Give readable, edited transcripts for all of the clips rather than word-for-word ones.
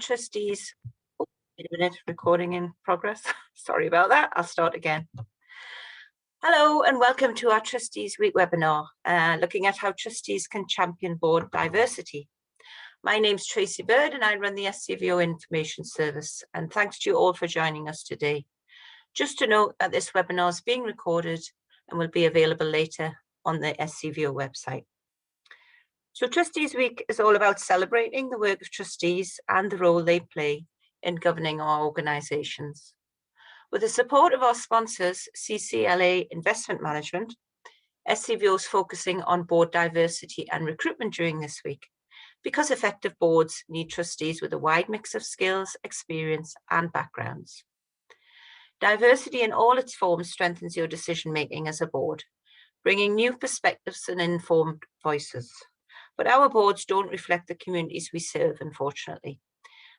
Trustees. Oh, wait a minute, recording in progress. Sorry about that. I'll start again. Hello and welcome to our Trustees Week webinar, looking at how trustees can champion board diversity. My name's Tracy Bird and I run the SCVO Information Service, and thanks to you all for joining us today. Just to note that this webinar is being recorded and will be available later on the SCVO website. So Trustees Week is all about celebrating the work of trustees and the role they play in governing our organisations. With the support of our sponsors, CCLA Investment Management, SCVO is focusing on board diversity and recruitment during this week, because effective boards need trustees with a wide mix of skills, experience and backgrounds. Diversity in all its forms strengthens your decision-making as a board, bringing new perspectives and informed voices. But our boards don't reflect the communities we serve, unfortunately.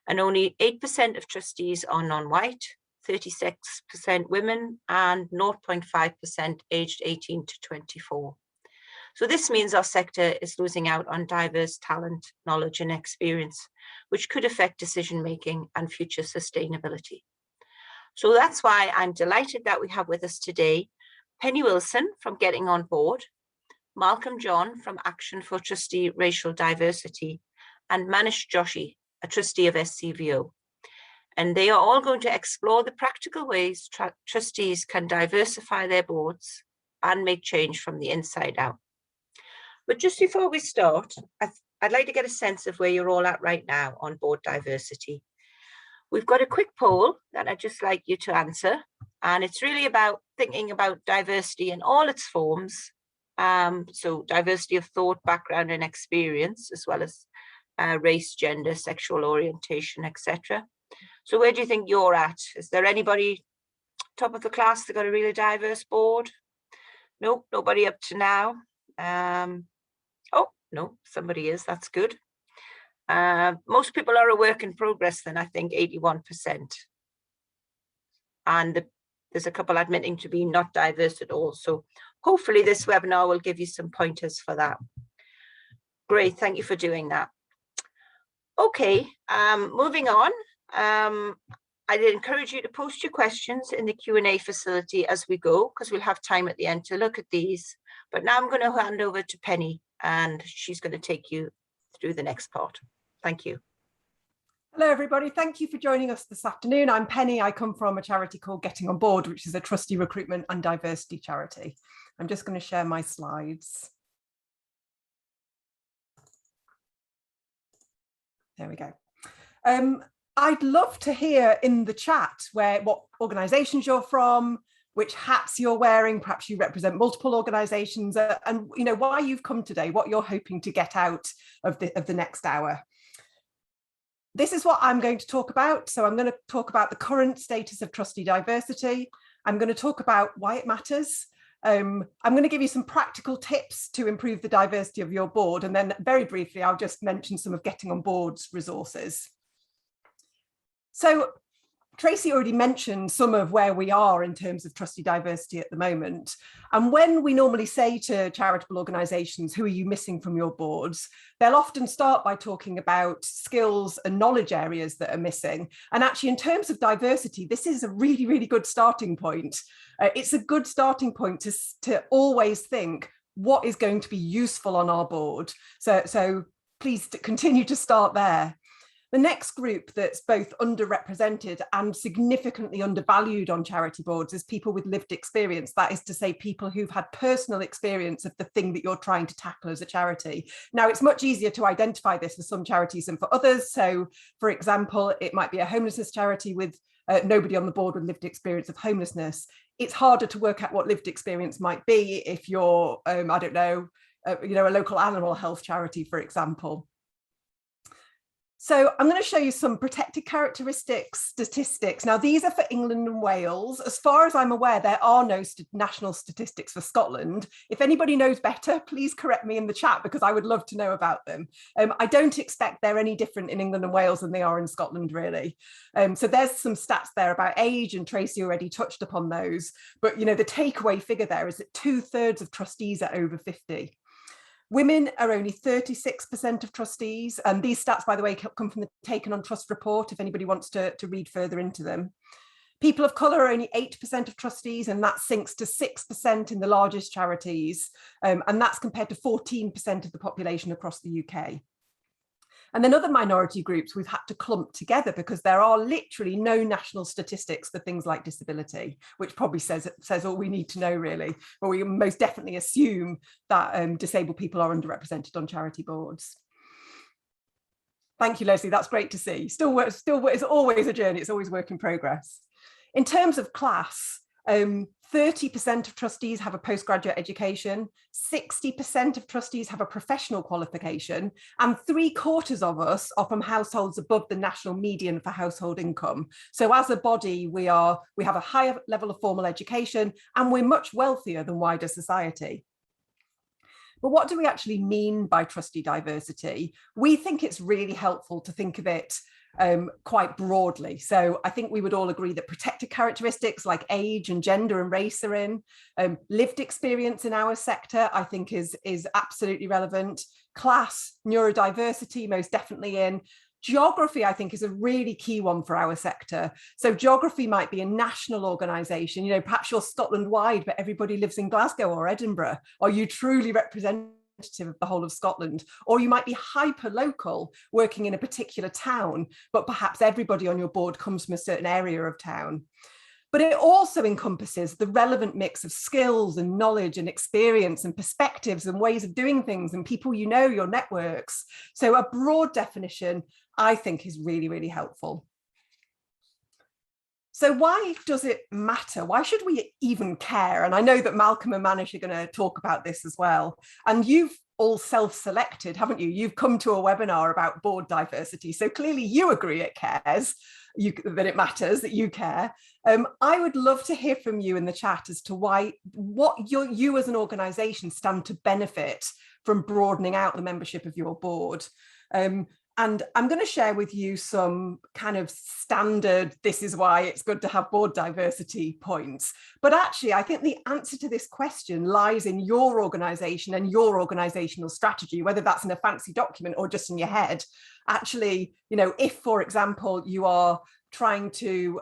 And only 8% of trustees are non-white, 36% women, and 0.5% aged 18 to 24. So this means our sector is losing out on diverse talent, knowledge, and experience, which could affect decision-making and future sustainability. So that's why I'm delighted that we have with us today Penny Wilson from Getting On Board, Malcolm John from Action for Trustee Racial Diversity, and Manish Joshi, a trustee of SCVO. And they are all going to explore the practical ways trustees can diversify their boards and make change from the inside out. But just before we start, I'd like to get a sense of where you're all at right now on board diversity. We've got a quick poll that I'd just like you to answer, and it's really about thinking about diversity in all its forms. So diversity of thought, background and experience, as well as race, gender, sexual orientation, etc. So where do you think you're at? Is there anybody top of the class that got a really diverse board? Nope, nobody up to now. Oh, no, somebody is, that's good. Most people are a work in progress then, I think 81%. And there's a couple admitting to be not diverse at all. So hopefully this webinar will give you some pointers for that. Great, thank you for doing that. Okay, moving on. I'd encourage you to post your questions in the Q&A facility as we go, because we'll have time at the end to look at these. But now I'm going to hand over to Penny, and she's going to take you through the next part. Thank you. Hello, everybody. Thank you for joining us this afternoon. I'm Penny. I come from a charity called Getting On Board, which is a trustee recruitment and diversity charity. I'm just going to share my slides. There we go. I'd love to hear in the chat what organisations you're from, which hats you're wearing. Perhaps you represent multiple organisations, and why you've come today, what you're hoping to get out of the next hour. This is what I'm going to talk about. So I'm going to talk about the current status of trustee diversity. I'm going to talk about why it matters. I'm going to give you some practical tips to improve the diversity of your board. And then very briefly, I'll just mention some of Getting On Board's resources. So Tracy already mentioned some of where we are in terms of trustee diversity at the moment. And when we normally say to charitable organisations, who are you missing from your boards, they'll often start by talking about skills and knowledge areas that are missing. And actually, in terms of diversity, this is a really, really good starting point. It's a good starting point to always think what is going to be useful on our board. So please continue to start there. The next group that's both underrepresented and significantly undervalued on charity boards is people with lived experience. That is to say, people who've had personal experience of the thing that you're trying to tackle as a charity. Now, it's much easier to identify this for some charities than for others. So, for example, it might be a homelessness charity with nobody on the board with lived experience of homelessness. It's harder to work out what lived experience might be if you're, I don't know, a local animal health charity, for example. So I'm going to show you some protected characteristics statistics. Now, these are for England and Wales. As far as I'm aware, there are no national statistics for Scotland. If anybody knows better, please correct me in the chat, because I would love to know about them. I don't expect they're any different in England and Wales than they are in Scotland, really. So there's some stats there about age, and Tracy already touched upon those. But, the takeaway figure there is that 2/3 of trustees are over 50. Women are only 36% of trustees. And these stats, by the way, come from the Taken on Trust report, if anybody wants to read further into them. People of colour are only 8% of trustees, and that sinks to 6% in the largest charities. And that's compared to 14% of the population across the UK. And then other minority groups we've had to clump together because there are literally no national statistics for things like disability, which probably says all we need to know, really. But we most definitely assume that disabled people are underrepresented on charity boards. Thank you, Leslie. That's great to see. Still, it's always a journey. It's always work in progress. In terms of class, 30% of trustees have a postgraduate education, 60% of trustees have a professional qualification, and 3/4 of us are from households above the national median for household income. So as a body, we have a higher level of formal education, and we're much wealthier than wider society. But what do we actually mean by trustee diversity? We think it's really helpful to think of it quite broadly. So I think we would all agree that protected characteristics like age and gender and race are in. Lived experience in our sector, I think, is absolutely relevant. Class, neurodiversity, most definitely in. Geography, I think, is a really key one for our sector. So geography might be a national organisation, you know, perhaps you're Scotland wide, but everybody lives in Glasgow or Edinburgh. Are you truly representative of the whole of Scotland? Or you might be hyper local, working in a particular town, but perhaps everybody on your board comes from a certain area of town. But it also encompasses the relevant mix of skills and knowledge and experience and perspectives and ways of doing things and people, you know, your networks. So a broad definition, I think, is really, really helpful. So why does it matter? Why should we even care? And I know that Malcolm and Manish are going to talk about this as well. And you've all self-selected, haven't you? You've come to a webinar about board diversity. So clearly you agree it cares, that it matters, that you care. I would love to hear from you in the chat as to what you as an organisation stand to benefit from broadening out the membership of your board. And I'm going to share with you some kind of standard, this is why it's good to have board diversity points. But actually, I think the answer to this question lies in your organisation and your organisational strategy, whether that's in a fancy document or just in your head. Actually, you know, if, for example, you are trying to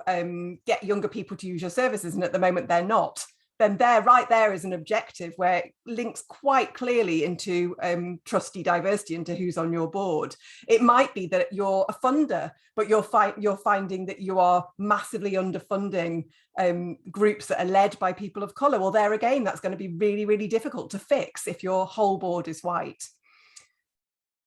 get younger people to use your services and at the moment they're not, then right there is an objective where it links quite clearly into trustee diversity, into who's on your board. It might be that you're a funder, but you're finding that you are massively underfunding groups that are led by people of colour. Well, there again, that's going to be really, really difficult to fix if your whole board is white.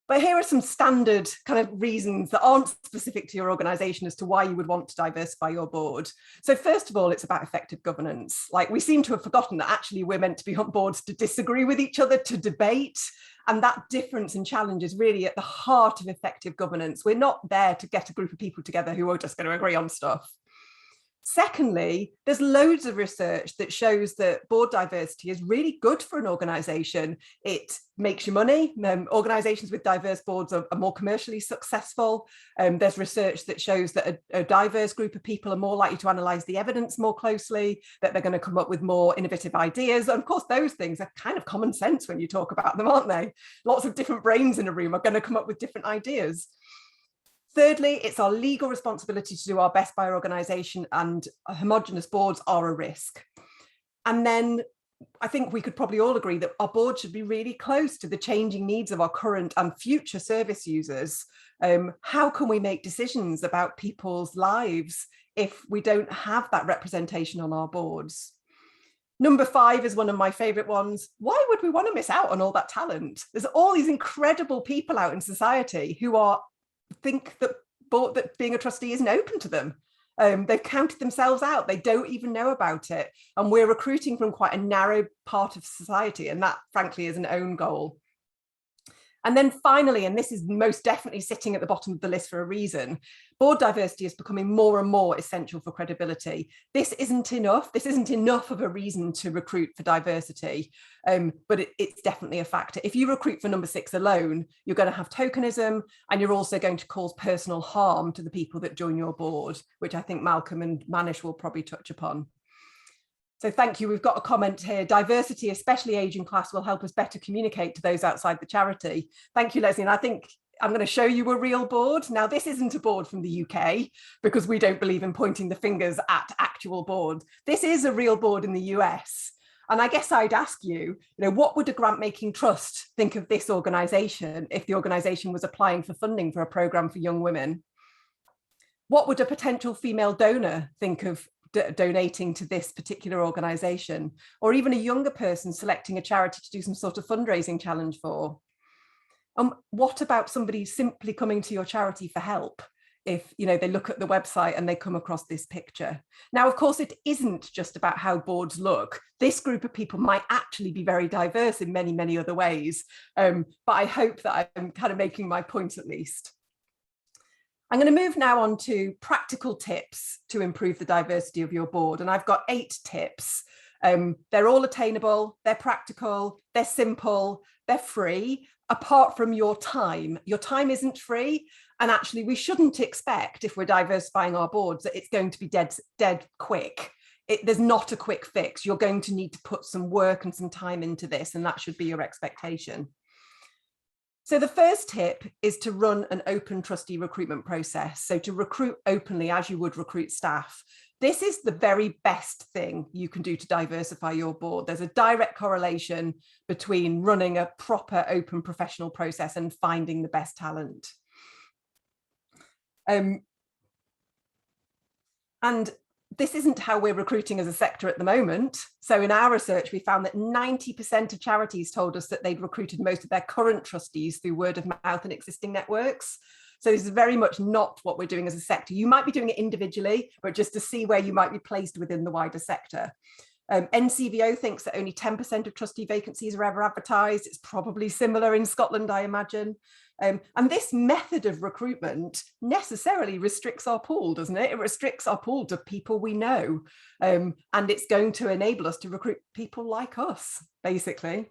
But here are some standard kind of reasons that aren't specific to your organisation as to why you would want to diversify your board. So first of all, it's about effective governance. Like, we seem to have forgotten that actually we're meant to be on boards to disagree with each other, to debate. And that difference and challenge is really at the heart of effective governance. We're not there to get a group of people together who are just going to agree on stuff. Secondly, there's loads of research that shows that board diversity is really good for an organisation. It makes you money. Organisations with diverse boards are more commercially successful. There's research that shows that a diverse group of people are more likely to analyse the evidence more closely, that they're going to come up with more innovative ideas. And of course, those things are kind of common sense when you talk about them, aren't they? Lots of different brains in a room are going to come up with different ideas. Thirdly, it's our legal responsibility to do our best by our organisation, and homogenous boards are a risk. And then I think we could probably all agree that our board should be really close to the changing needs of our current and future service users. How can we make decisions about people's lives if we don't have that representation on our boards? Number 5 is one of my favourite ones. Why would we want to miss out on all that talent? There's all these incredible people out in society who think that being a trustee isn't open to them. They've counted themselves out. They don't even know about it. And we're recruiting from quite a narrow part of society. And that, frankly, is an own goal. And then finally, and this is most definitely sitting at the bottom of the list for a reason, board diversity is becoming more and more essential for credibility. This isn't enough. This isn't enough of a reason to recruit for diversity, but it's definitely a factor. If you recruit for number 6 alone, you're going to have tokenism, and you're also going to cause personal harm to the people that join your board, which I think Malcolm and Manish will probably touch upon. So thank you. We've got a comment here. Diversity, especially age and class, will help us better communicate to those outside the charity. Thank you, Leslie. And I think I'm going to show you a real board. Now, this isn't a board from the UK because we don't believe in pointing the fingers at actual boards. This is a real board in the US. And I guess I'd ask you, what would a grant-making trust think of this organisation if the organisation was applying for funding for a programme for young women? What would a potential female donor think of donating to this particular organisation, or even a younger person selecting a charity to do some sort of fundraising challenge for? What about somebody simply coming to your charity for help if they look at the website and they come across this picture? Now, of course, it isn't just about how boards look. This group of people might actually be very diverse in many, many other ways, but I hope that I'm kind of making my point at least. I'm going to move now on to practical tips to improve the diversity of your board. And I've got 8 tips. They're all attainable, they're practical, they're simple, they're free, apart from your time. Your time isn't free. And actually, we shouldn't expect, if we're diversifying our boards, that it's going to be dead quick. There's not a quick fix. You're going to need to put some work and some time into this, and that should be your expectation. So the first tip is to run an open trustee recruitment process. So to recruit openly as you would recruit staff. This is the very best thing you can do to diversify your board. There's a direct correlation between running a proper open professional process and finding the best talent. And this isn't how we're recruiting as a sector at the moment. So in our research, we found that 90% of charities told us that they'd recruited most of their current trustees through word of mouth and existing networks. So this is very much not what we're doing as a sector. You might be doing it individually, but just to see where you might be placed within the wider sector. NCVO thinks that only 10% of trustee vacancies are ever advertised. It's probably similar in Scotland, I imagine. And this method of recruitment necessarily restricts our pool, doesn't it? It restricts our pool to people we know. And it's going to enable us to recruit people like us, basically.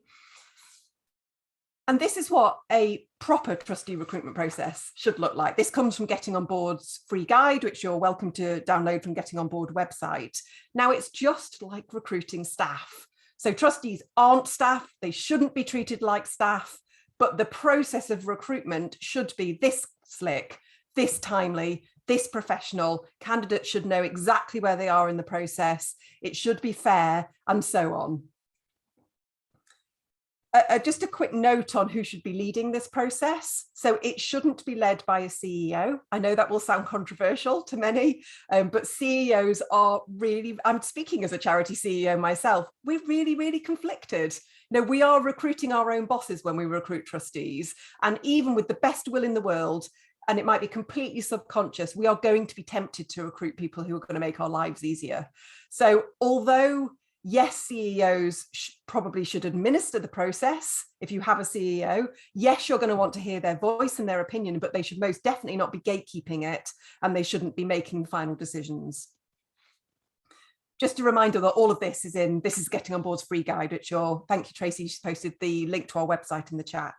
And this is what a proper trustee recruitment process should look like. This comes from Getting On Board's free guide, which you're welcome to download from Getting On Board website. Now, it's just like recruiting staff. So trustees aren't staff. They shouldn't be treated like staff. But the process of recruitment should be this slick, this timely, this professional. Candidates should know exactly where they are in the process. It should be fair, and so on. Just a quick note on who should be leading this process. So it shouldn't be led by a CEO. I know that will sound controversial to many, but CEOs are really, I'm speaking as a charity CEO myself, we're really, really conflicted. We are recruiting our own bosses when we recruit trustees. And even with the best will in the world, and it might be completely subconscious, we are going to be tempted to recruit people who are going to make our lives easier. So although yes, CEOs probably should administer the process. If you have a CEO, yes, you're going to want to hear their voice and their opinion, but they should most definitely not be gatekeeping it, and they shouldn't be making final decisions. Just a reminder that all of this is Getting On Board's free guide, which thank you, Tracy, she's posted the link to our website in the chat.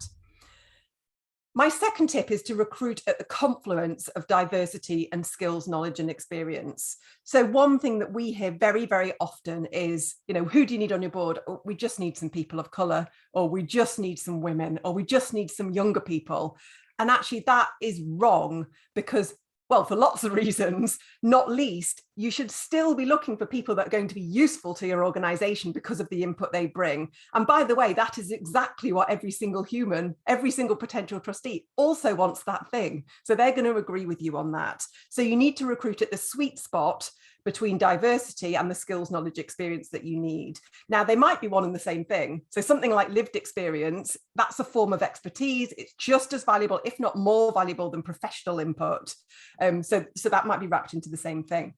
My second tip is to recruit at the confluence of diversity and skills, knowledge and experience. So one thing that we hear very, very often is, who do you need on your board? Oh, we just need some people of colour, or we just need some women, or we just need some younger people. And actually that is wrong because, well, for lots of reasons, not least, you should still be looking for people that are going to be useful to your organisation because of the input they bring. And by the way, that is exactly what every single human, every single potential trustee also wants that thing. So they're going to agree with you on that. So you need to recruit at the sweet spot between diversity and the skills, knowledge, experience that you need. Now, they might be one and the same thing. So something like lived experience, that's a form of expertise. It's just as valuable, if not more valuable than professional input. So that might be wrapped into the same thing.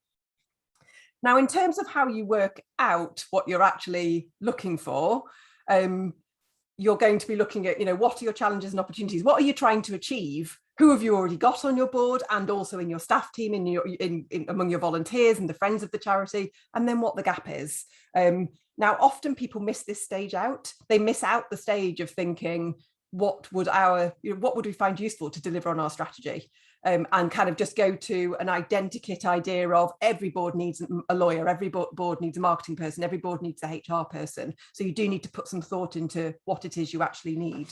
Now, in terms of how you work out what you're actually looking for, you're going to be looking at, what are your challenges and opportunities? What are you trying to achieve? Who have you already got on your board, and also in your staff team, among your volunteers and the friends of the charity, and then what the gap is. Now, often people miss this stage out. They miss out the stage of thinking, what would we find useful to deliver on our strategy? and kind of just go to an identikit idea of every board needs a lawyer, every board needs a marketing person, every board needs a HR person. So you do need to put some thought into what it is you actually need.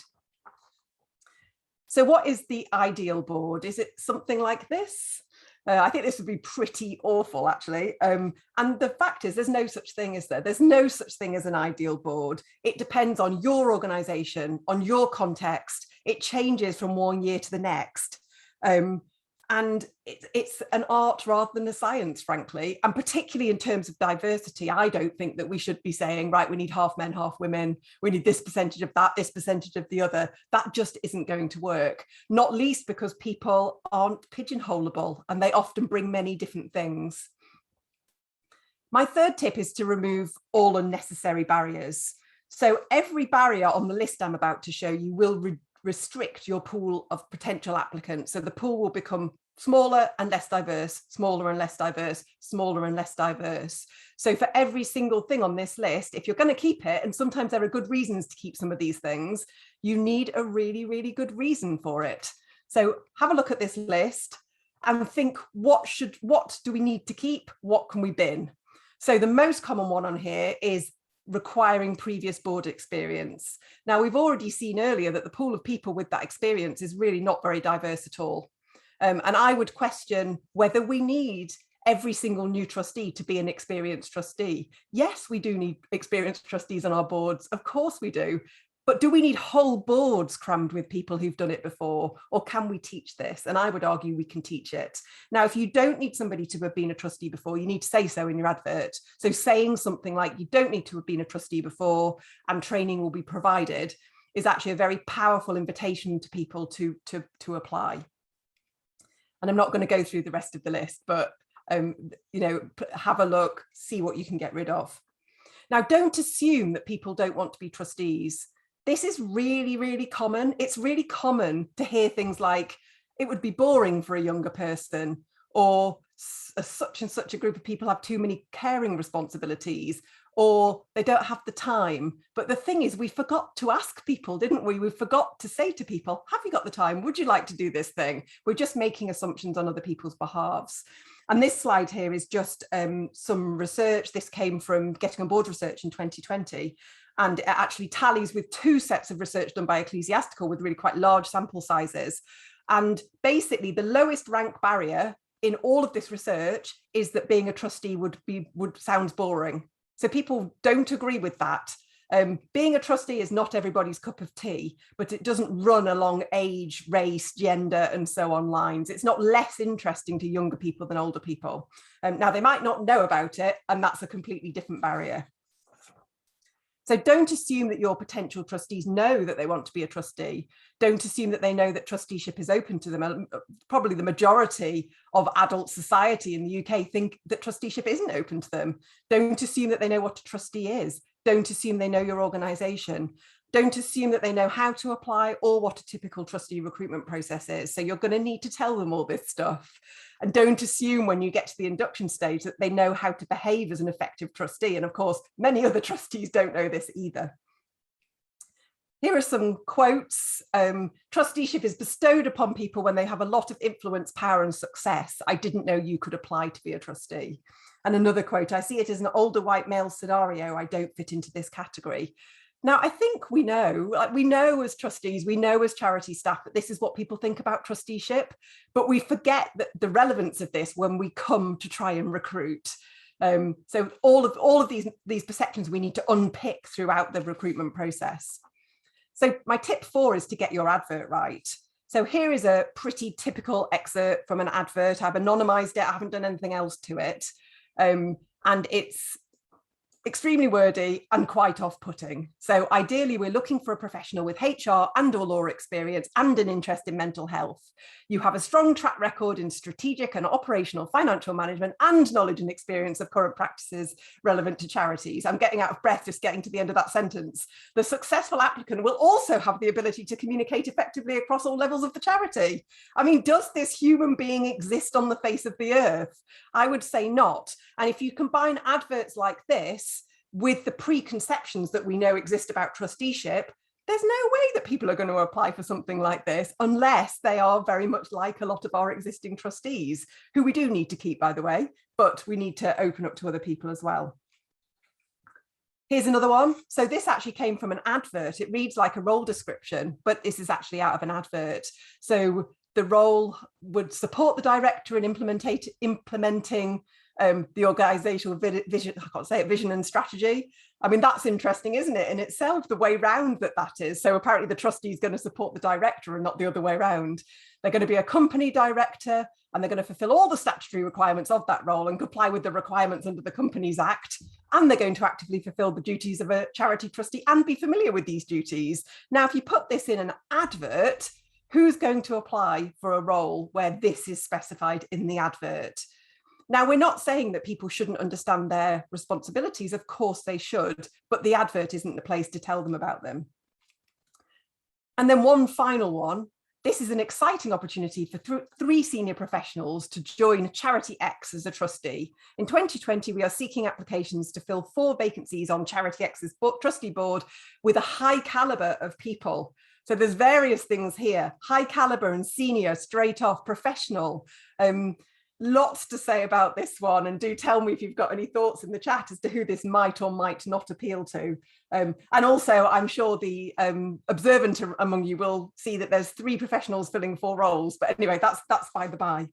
So what is the ideal board? Is it something like this? I think this would be pretty awful, actually. And the fact is, there's no such thing, is there? There's no such thing as an ideal board. It depends on your organisation, on your context. It changes from one year to the next. And it's an art rather than a science, frankly, and particularly in terms of diversity. I don't think that we should be saying, right, we need half men, half women, we need this percentage of that, this percentage of the other. That just isn't going to work, not least because people aren't pigeonholable and they often bring many different things. My third tip is to remove all unnecessary barriers. So every barrier on the list I'm about to show you will restrict your pool of potential applicants. So the pool will become smaller and less diverse, smaller and less diverse, smaller and less diverse. So for every single thing on this list, if you're going to keep it, and sometimes there are good reasons to keep some of these things, you need a really, really good reason for it. So have a look at this list and think, what do we need to keep? What can we bin? So the most common one on here is requiring previous board experience. Now, we've already seen earlier that the pool of people with that experience is really not very diverse at all. And I would question whether we need every single new trustee to be an experienced trustee. Yes, we do need experienced trustees on our boards. Of course we do. But do we need whole boards crammed with people who've done it before? Or can we teach this? And I would argue we can teach it. Now, if you don't need somebody to have been a trustee before, you need to say so in your advert. So saying something like you don't need to have been a trustee before and training will be provided is actually a very powerful invitation to people to apply. And I'm not going to go through the rest of the list, but have a look, see what you can get rid of. Now, don't assume that people don't want to be trustees. This is really, really common. It's really common to hear things like, it would be boring for a younger person, or such and such a group of people have too many caring responsibilities, or they don't have the time. But the thing is, we forgot to ask people, didn't we? We forgot to say to people, have you got the time? Would you like to do this thing? We're just making assumptions on other people's behalves. And this slide here is just some research. This came from Getting on Board research in 2020. And it actually tallies with two sets of research done by Ecclesiastical with really quite large sample sizes. And basically the lowest rank barrier in all of this research is that being a trustee sounds boring. So people don't agree with that. Being a trustee is not everybody's cup of tea, but it doesn't run along age, race, gender, and so on lines. It's not less interesting to younger people than older people. Now, they might not know about it, and that's a completely different barrier. So don't assume that your potential trustees know that they want to be a trustee. Don't assume that they know that trusteeship is open to them. Probably the majority of adult society in the UK think that trusteeship isn't open to them. Don't assume that they know what a trustee is. Don't assume they know your organisation. Don't assume that they know how to apply or what a typical trustee recruitment process is. So you're going to need to tell them all this stuff. And don't assume when you get to the induction stage that they know how to behave as an effective trustee. And of course, many other trustees don't know this either. Here are some quotes. Trusteeship is bestowed upon people when they have a lot of influence, power and success. I didn't know you could apply to be a trustee. And another quote, I see it as an older white male scenario. I don't fit into this category. Now, I think we know as trustees, we know as charity staff that this is what people think about trusteeship, but we forget that the relevance of this when we come to try and recruit. So all of these perceptions we need to unpick throughout the recruitment process. So my tip 4 is to get your advert right. So here is a pretty typical excerpt from an advert. I've anonymized it. I haven't done anything else to it. And it's extremely wordy and quite off-putting. So ideally, we're looking for a professional with HR and/or law experience and an interest in mental health. You have a strong track record in strategic and operational financial management and knowledge and experience of current practices relevant to charities. I'm getting out of breath just getting to the end of that sentence. The successful applicant will also have the ability to communicate effectively across all levels of the charity. I mean, does this human being exist on the face of the earth? I would say not. And if you combine adverts like this with the preconceptions that we know exist about trusteeship, there's no way that people are going to apply for something like this unless they are very much like a lot of our existing trustees, who we do need to keep, by the way, but we need to open up to other people as well. Here's another one. So this actually came from an advert. It reads like a role description, but this is actually out of an advert. So the role would support the director in implementing the organizational vision, I can't say it, vision and strategy. I mean, that's interesting, isn't it, in itself, the way round that is. So apparently the trustee is going to support the director and not the other way around. They're going to be a company director, and they're going to fulfill all the statutory requirements of that role and comply with the requirements under the Companies Act. And they're going to actively fulfill the duties of a charity trustee and be familiar with these duties. Now, if you put this in an advert, who's going to apply for a role where this is specified in the advert? Now, we're not saying that people shouldn't understand their responsibilities. Of course they should, but the advert isn't the place to tell them about them. And then one final one. This is an exciting opportunity for three senior professionals to join Charity X as a trustee. In 2020, we are seeking applications to fill 4 vacancies on Charity X's trustee board with a high caliber of people. So there's various things here: high caliber and senior, straight off, professional. Lots to say about this one, and do tell me if you've got any thoughts in the chat as to who this might or might not appeal to. And also, I'm sure the observant among you will see that there's 3 professionals filling 4 roles. But anyway, that's by the by.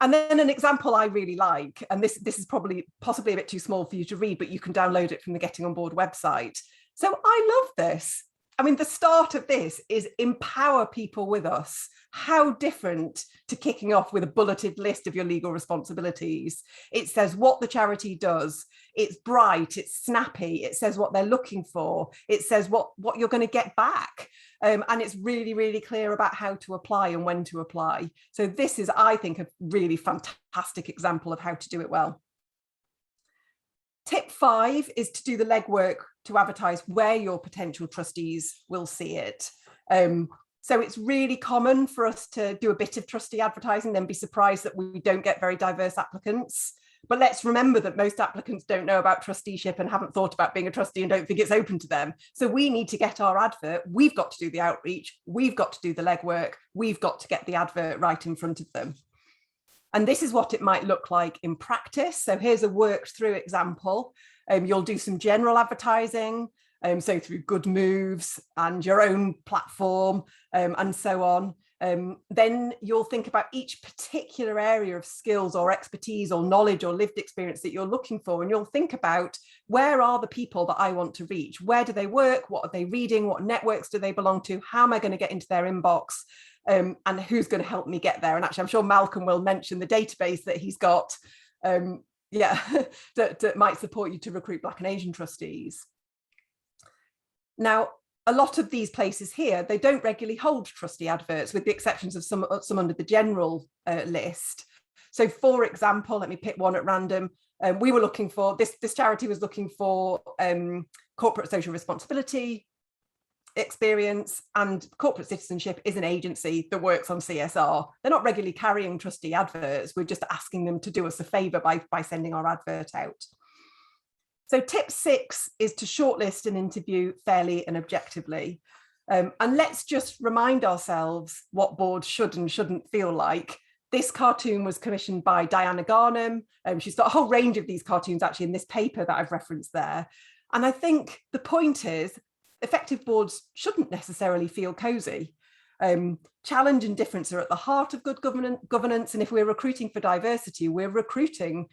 And then an example I really like, and this is possibly a bit too small for you to read, but you can download it from the Getting On Board website. So I love this. I mean, the start of this is empower people with us. How different to kicking off with a bulleted list of your legal responsibilities. It says what the charity does. It's bright, it's snappy. It says what they're looking for. It says what you're going to get back. And it's really, really clear about how to apply and when to apply. So this is, I think, a really fantastic example of how to do it well. Tip 5 is to do the legwork to advertise where your potential trustees will see it. So it's really common for us to do a bit of trustee advertising, then be surprised that we don't get very diverse applicants. But let's remember that most applicants don't know about trusteeship and haven't thought about being a trustee and don't think it's open to them. So we need to get our advert. We've got to do the outreach. We've got to do the legwork. We've got to get the advert right in front of them. And this is what it might look like in practice. So here's a worked through example. You'll do some general advertising, so through Good Moves and your own platform and so on. Then you'll think about each particular area of skills or expertise or knowledge or lived experience that you're looking for. And you'll think about, where are the people that I want to reach? Where do they work? What are they reading? What networks do they belong to? How am I going to get into their inbox? And who's going to help me get there? And actually, I'm sure Malcolm will mention the database that he's got, that might support you to recruit Black and Asian trustees. Now, a lot of these places here, they don't regularly hold trustee adverts, with the exceptions of some under the general list. So, for example, let me pick one at random. We were looking for, this charity was looking for corporate social responsibility experience, and Corporate Citizenship is an agency that works on CSR. They're not regularly carrying trustee adverts. We're just asking them to do us a favour by sending our advert out. So tip 6 is to shortlist and interview fairly and objectively. And let's just remind ourselves what boards should and shouldn't feel like. This cartoon was commissioned by Diana Garnham. She's got a whole range of these cartoons actually in this paper that I've referenced there. And I think the point is, effective boards shouldn't necessarily feel cosy. Challenge and difference are at the heart of good governance. And if we're recruiting for diversity, we're recruiting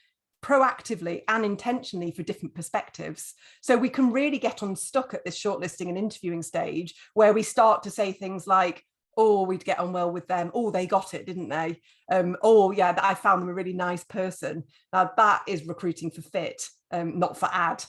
proactively and intentionally for different perspectives. So we can really get unstuck at this shortlisting and interviewing stage, where we start to say things like, oh, we'd get on well with them. Oh, they got it, didn't they? Oh, yeah, I found them a really nice person. Now that is recruiting for fit, not for ad.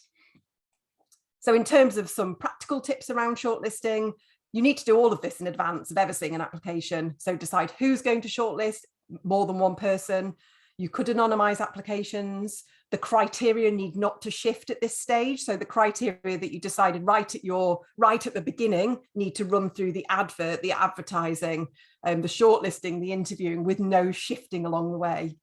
So in terms of some practical tips around shortlisting, you need to do all of this in advance of ever seeing an application. So decide who's going to shortlist, more than one person. You could anonymize applications. The criteria need not to shift at this stage. So the criteria that you decided right at the beginning need to run through the advert, the advertising, the shortlisting, the interviewing, with no shifting along the way.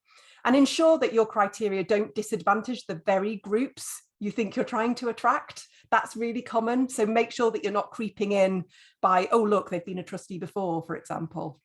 And ensure that your criteria don't disadvantage the very groups you think you're trying to attract. That's really common. So make sure that you're not creeping in by, oh, look, they've been a trustee before, for example.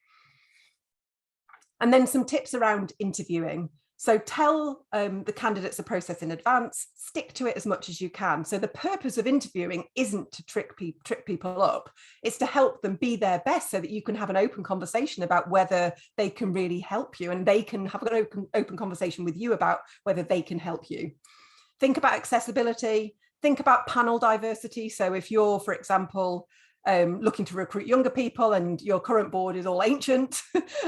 And then some tips around interviewing. So tell the candidates the process in advance, stick to it as much as you can. So the purpose of interviewing isn't to trip people up, it's to help them be their best so that you can have an open conversation about whether they can really help you, and they can have an open conversation with you about whether they can help you. Think about accessibility, think about panel diversity. So if you're, for example, looking to recruit younger people and your current board is all ancient,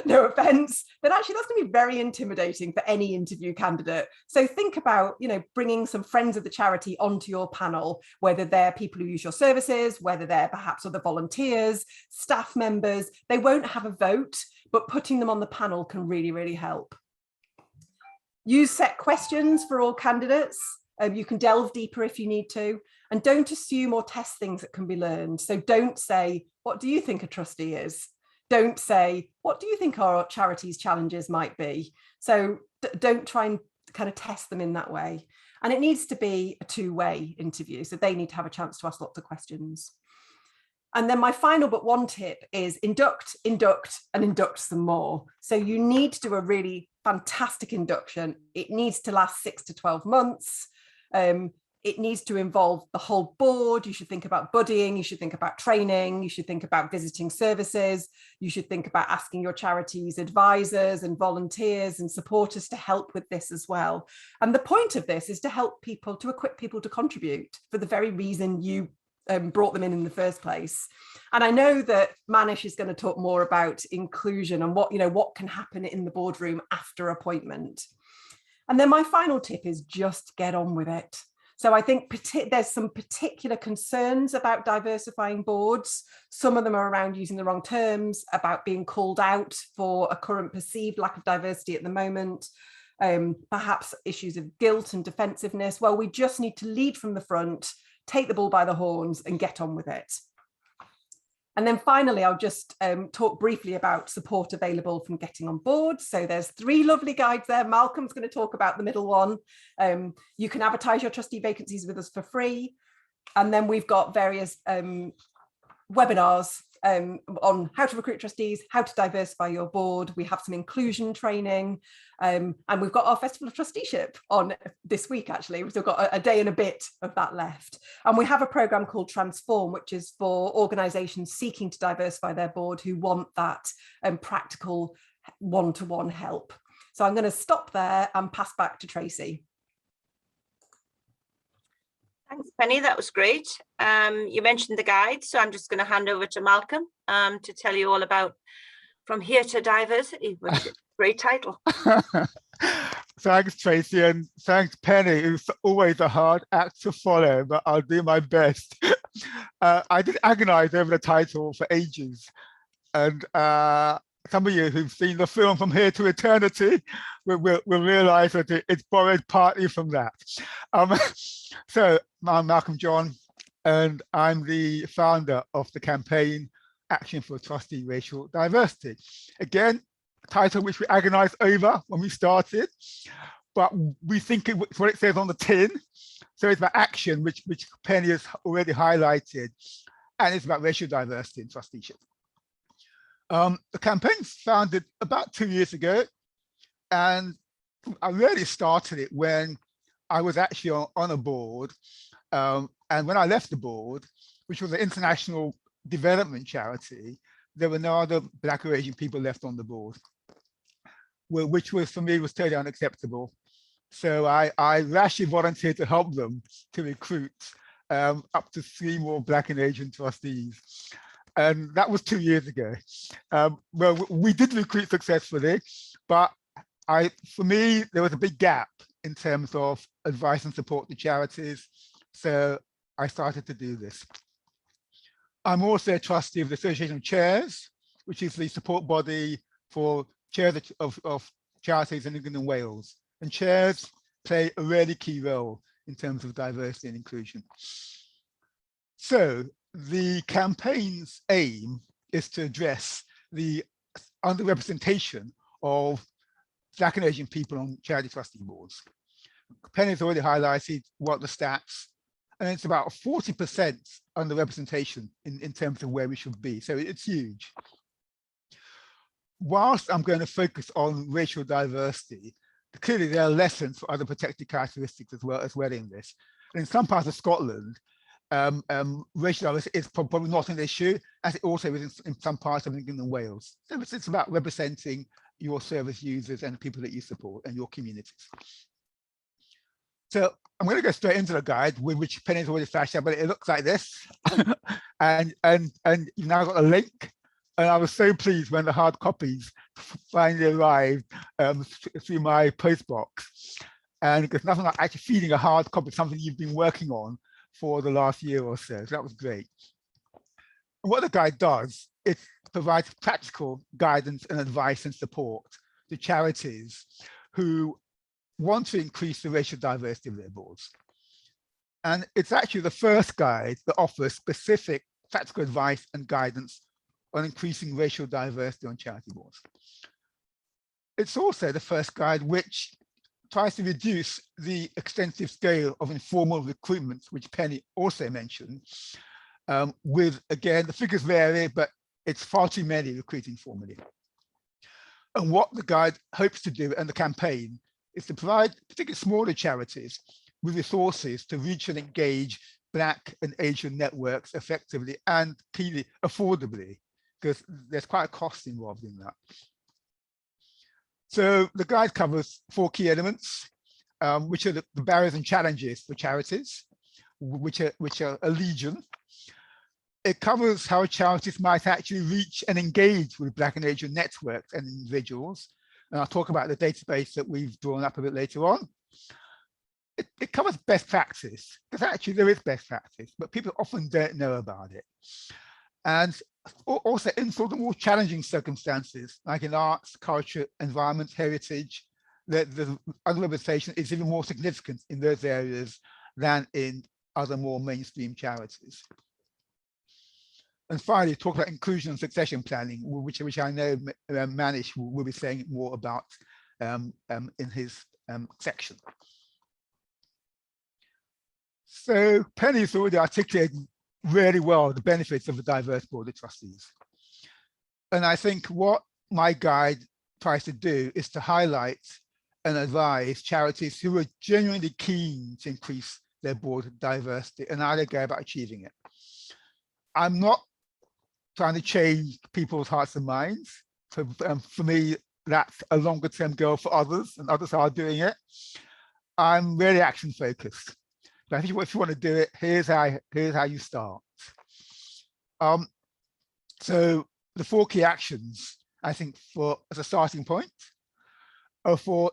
no offense, then actually that's going to be very intimidating for any interview candidate. So think about, bringing some friends of the charity onto your panel, whether they're people who use your services, whether they're perhaps other volunteers, staff members. They won't have a vote, but putting them on the panel can really, really help. Use set questions for all candidates. You can delve deeper if you need to, and don't assume or test things that can be learned. So don't say, what do you think a trustee is? Don't say, what do you think our charity's challenges might be? So don't try and kind of test them in that way. And it needs to be a two-way interview. So they need to have a chance to ask lots of questions. And then my final but one tip is induct, and induct some more. So you need to do a really fantastic induction. It needs to last 6 to 12 months. It needs to involve the whole board. You should think about buddying, you should think about training, you should think about visiting services, you should think about asking your charity's advisors and volunteers and supporters to help with this as well. And the point of this is to help people, to equip people to contribute for the very reason you brought them in the first place. And I know that Manish is going to talk more about inclusion and what can happen in the boardroom after appointment. And then my final tip is just get on with it. So I think there's some particular concerns about diversifying boards. Some of them are around using the wrong terms, about being called out for a current perceived lack of diversity at the moment, perhaps issues of guilt and defensiveness. Well, we just need to lead from the front, take the bull by the horns and get on with it. And then finally, I'll just talk briefly about support available from getting on board. So there's 3 lovely guides there. Malcolm's going to talk about the middle one. You can advertise your trustee vacancies with us for free. And then we've got various webinars on how to recruit trustees, how to diversify your board. We have some inclusion training, and we've got our Festival of Trusteeship on this week, actually. We've still got a day and a bit of that left. And we have a programme called Transform, which is for organisations seeking to diversify their board who want that practical one-to-one help. So I'm going to stop there and pass back to Tracy. Thanks, Penny. That was great. You mentioned the guide, so I'm just going to hand over to Malcolm to tell you all about From Here to Diversity, which is a great title. Thanks, Tracy, and thanks, Penny. It's always a hard act to follow, but I'll do my best. I did agonize over the title for ages, and some of you who've seen the film From Here to Eternity will realize that it's borrowed partly from that. So I'm Malcolm John, and I'm the founder of the campaign Action for Trustee Racial Diversity. Again, a title which we agonized over when we started, but we think it's what it says on the tin. So it's about action, which Penny has already highlighted, and it's about racial diversity in trusteeship. The campaign's founded about 2 years ago, and I really started it when I was actually on a board. And when I left the board, which was an international development charity, there were no other Black or Asian people left on the board, which was, for me, was totally unacceptable. So I rashly volunteered to help them to recruit up to 3 more Black and Asian trustees. And that was 2 years ago. Well, we did recruit successfully, but for me, there was a big gap in terms of advice and support to charities. So I started to do this. I'm also a trustee of the Association of Chairs, which is the support body for chairs of charities in England and Wales. And chairs play a really key role in terms of diversity and inclusion. So the campaign's aim is to address the underrepresentation of Black and Asian people on charity trustee boards. Penny's already highlighted what the stats and it's about 40% underrepresentation in terms of where we should be. So it's huge. Whilst I'm going to focus on racial diversity, clearly there are lessons for other protected characteristics as well in this. And in some parts of Scotland, racial diversity is probably not an issue, as it also is in some parts of England and Wales. So it's about representing your service users and people that you support and your communities. So I'm going to go straight into the guide, which Penny's already flashed out, but it looks like this. and you've now got a link. And I was so pleased when the hard copies finally arrived through my post box. And because nothing like actually feeding a hard copy, something you've been working on for the last year or so. So that was great. And what the guide does, it provides practical guidance and advice and support to charities who want to increase the racial diversity of their boards. And it's actually the first guide that offers specific practical advice and guidance on increasing racial diversity on charity boards. It's also the first guide which tries to reduce the extensive scale of informal recruitment, which Penny also mentioned, with, again, the figures vary, but it's far too many recruiting formally. And what the guide hopes to do and the campaign is to provide particularly smaller charities with resources to reach and engage Black and Asian networks effectively and clearly affordably, because there's quite a cost involved in that. So the guide covers 4 key elements, which are the barriers and challenges for charities, which are a legion. It covers how charities might actually reach and engage with Black and Asian networks and individuals. And I'll talk about the database that we've drawn up a bit later on. It covers best practice, because actually there is best practice, but people often don't know about it. And also in sort of more challenging circumstances, like in arts, culture, environment, heritage, the underrepresentation is even more significant in those areas than in other more mainstream charities. And finally, talk about inclusion and succession planning, which I know Manish will be saying more about in his section. So Penny's already articulated really well the benefits of a diverse board of trustees. And I think what my guide tries to do is to highlight and advise charities who are genuinely keen to increase their board diversity and how they go about achieving it. I'm not trying to change people's hearts and minds. For me, that's a longer term goal for others, and others are doing it. I'm really action focused. But if you want to do it, here's how you start. So the 4 key actions, I think, as a starting point, are for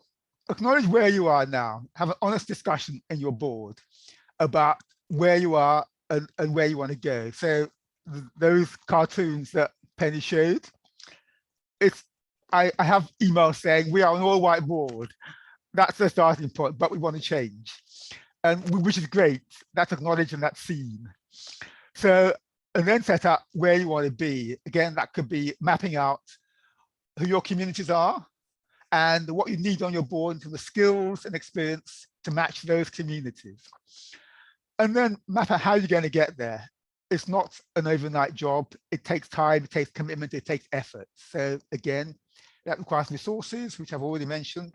acknowledge where you are now, have an honest discussion in your board about where you are and where you want to go. So those cartoons that Penny showed, I have emails saying we are an all white board. That's the starting point, but we want to change. And which is great. That's acknowledged and that's seen. So, and then set up where you want to be. Again, that could be mapping out who your communities are and what you need on your board into the skills and experience to match those communities. And then map out how you're going to get there. It's not an overnight job. It takes time, it takes commitment, it takes effort. So again, that requires resources, which I've already mentioned.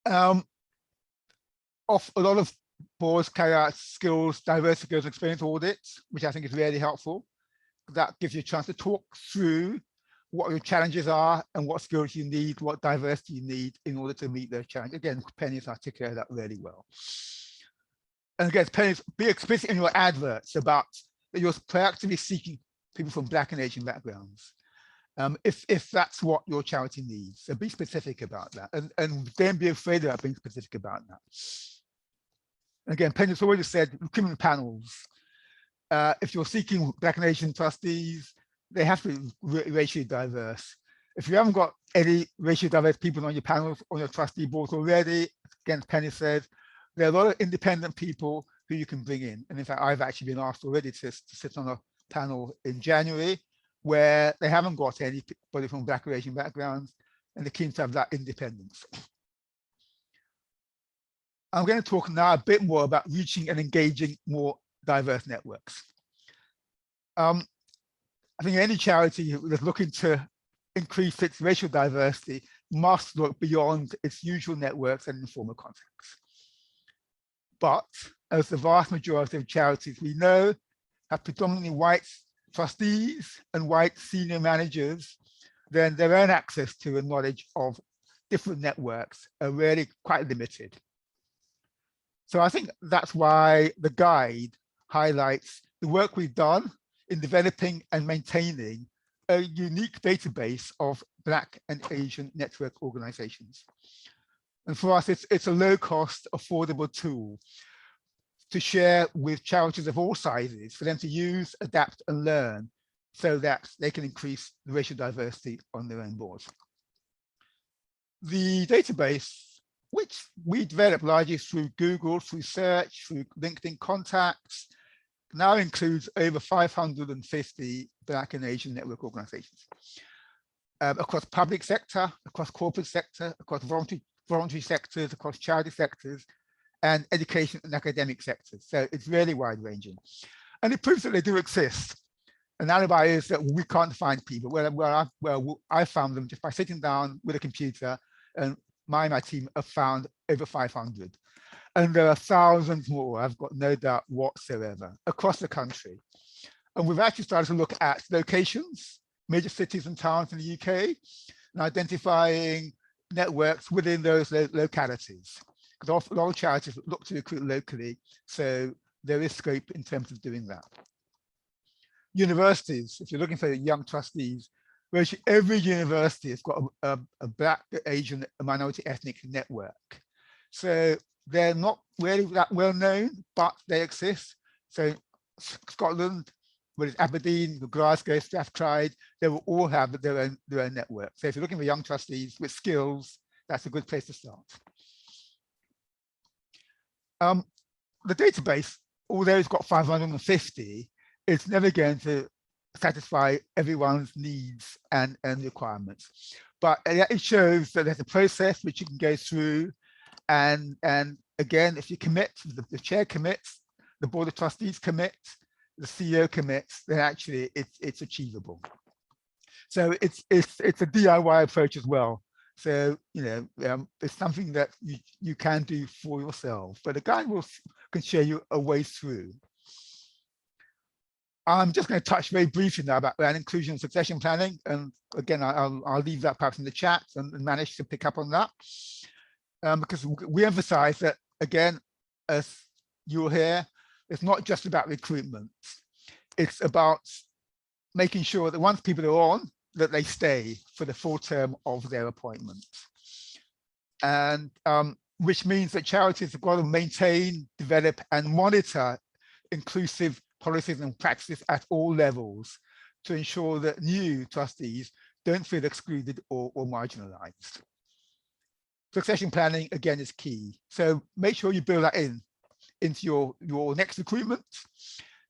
A lot of boards carry out skills, diversity skills, experience audits, which I think is really helpful. That gives you a chance to talk through what your challenges are and what skills you need, what diversity you need in order to meet those challenges. Again, Penny's articulated that really well. And again, Penny's be explicit in your adverts about that you're proactively seeking people from Black and Asian backgrounds. If that's what your charity needs, so be specific about that, and don't be afraid about being specific about that. Again, Penny's already said recruitment panels. If you're seeking Black and Asian trustees, they have to be racially diverse. If you haven't got any racially diverse people on your panels, on your trustee boards already, again, Penny said, there are a lot of independent people who you can bring in. And in fact, I've actually been asked already to sit on a panel in January where they haven't got anybody from Black or Asian backgrounds, and they're keen to have that independence. I'm going to talk now a bit more about reaching and engaging more diverse networks. I think any charity that's looking to increase its racial diversity must look beyond its usual networks and informal contacts. But as the vast majority of charities we know have predominantly white trustees and white senior managers, then their own access to and knowledge of different networks are really quite limited. So I think that's why the guide highlights the work we've done in developing and maintaining a unique database of Black and Asian network organizations. And for us, it's a low-cost, affordable tool to share with charities of all sizes for them to use, adapt, and learn so that they can increase the racial diversity on their own boards. The database, which we developed largely through Google, through search, through LinkedIn contacts, now includes over 550 Black and Asian network organizations across public sector, across corporate sector, across voluntary sectors, across charity sectors, and education and academic sectors. So it's really wide ranging. And it proves that they do exist. An alibi is that we can't find people. Well, I found them just by sitting down with a computer, and my team have found over 500. And there are thousands more, I've got no doubt whatsoever, across the country. And we've actually started to look at locations, major cities and towns in the UK, and identifying networks within those localities. Because a lot of charities look to recruit locally, so there is scope in terms of doing that. Universities, if you're looking for young trustees, virtually every university has got a Black, Asian, minority ethnic network. So they're not really that well known, but they exist. So Scotland, whether it's Aberdeen, Glasgow, Strathclyde, they will all have their own network. So if you're looking for young trustees with skills, that's a good place to start. The database, although it's got 550, it's never going to satisfy everyone's needs and requirements. But it shows that there's a process which you can go through. And again, if you commit, the chair commits, the board of trustees commit, the CEO commits, then actually it's achievable. So it's a DIY approach as well. So, you know, it's something that you can do for yourself, but the guide can show you a way through. I'm just going to touch very briefly now about inclusion and succession planning. And again, I'll leave that perhaps in the chat and manage to pick up on that. Because we emphasize that, again, as you'll hear, it's not just about recruitment. It's about making sure that once people are on, that they stay for the full term of their appointment. And which means that charities have got to maintain, develop, and monitor inclusive policies and practices at all levels to ensure that new trustees don't feel excluded or marginalized. Succession planning, again, is key. So make sure you build that into your next recruitment,